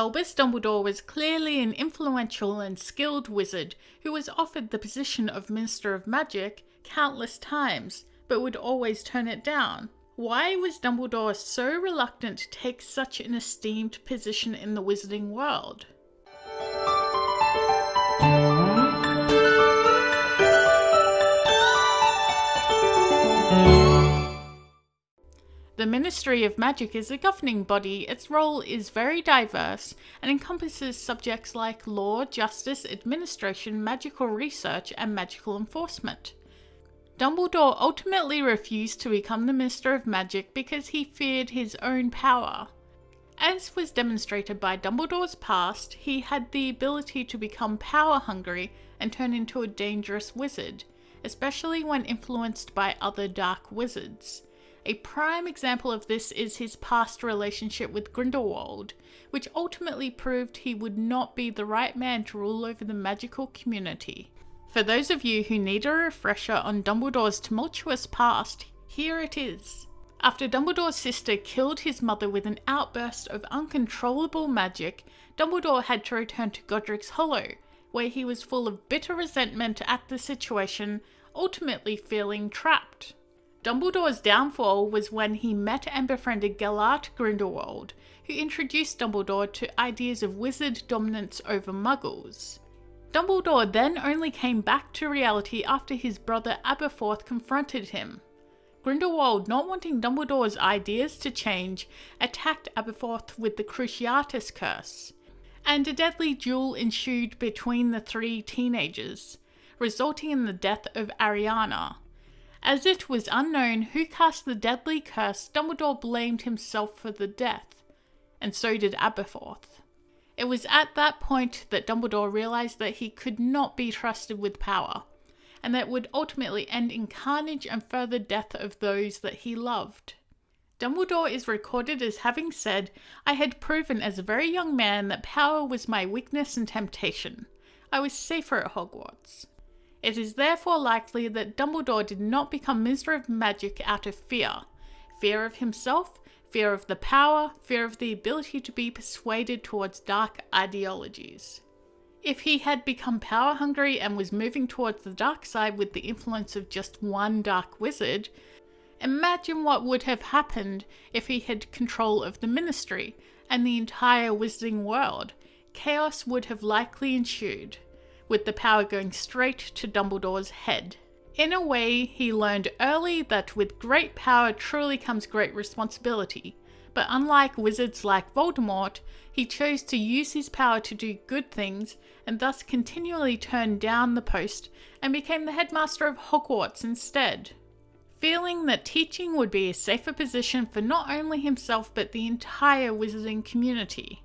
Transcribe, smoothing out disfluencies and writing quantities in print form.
Albus Dumbledore was clearly an influential and skilled wizard who was offered the position of Minister of Magic countless times, but would always turn it down. Why was Dumbledore so reluctant to take such an esteemed position in the wizarding world? The Ministry of Magic is a governing body. Its role is very diverse and encompasses subjects like law, justice, administration, magical research, and magical enforcement. Dumbledore ultimately refused to become the Minister of Magic because he feared his own power. As was demonstrated by Dumbledore's past, he had the ability to become power-hungry and turn into a dangerous wizard, especially when influenced by other dark wizards. A prime example of this is his past relationship with Grindelwald, which ultimately proved he would not be the right man to rule over the magical community. For those of you who need a refresher on Dumbledore's tumultuous past, here it is. After Dumbledore's sister killed his mother with an outburst of uncontrollable magic, Dumbledore had to return to Godric's Hollow, where he was full of bitter resentment at the situation, ultimately feeling trapped. Dumbledore's downfall was when he met and befriended Gellert Grindelwald, who introduced Dumbledore to ideas of wizard dominance over muggles. Dumbledore then only came back to reality after his brother Aberforth confronted him. Grindelwald, not wanting Dumbledore's ideas to change, attacked Aberforth with the Cruciatus Curse, and a deadly duel ensued between the three teenagers, resulting in the death of Ariana. As it was unknown who cast the deadly curse, Dumbledore blamed himself for the death, and so did Aberforth. It was at that point that Dumbledore realized that he could not be trusted with power, and that would ultimately end in carnage and further death of those that he loved. Dumbledore is recorded as having said, "I had proven as a very young man that power was my weakness and temptation. I was safer at Hogwarts." It is therefore likely that Dumbledore did not become Minister of Magic out of fear. Fear of himself, fear of the power, fear of the ability to be persuaded towards dark ideologies. If he had become power-hungry and was moving towards the dark side with the influence of just one dark wizard, imagine what would have happened if he had control of the Ministry and the entire wizarding world. Chaos would have likely ensued, with the power going straight to Dumbledore's head. In a way, he learned early that with great power truly comes great responsibility, but unlike wizards like Voldemort, he chose to use his power to do good things and thus continually turned down the post and became the headmaster of Hogwarts instead, feeling that teaching would be a safer position for not only himself but the entire wizarding community.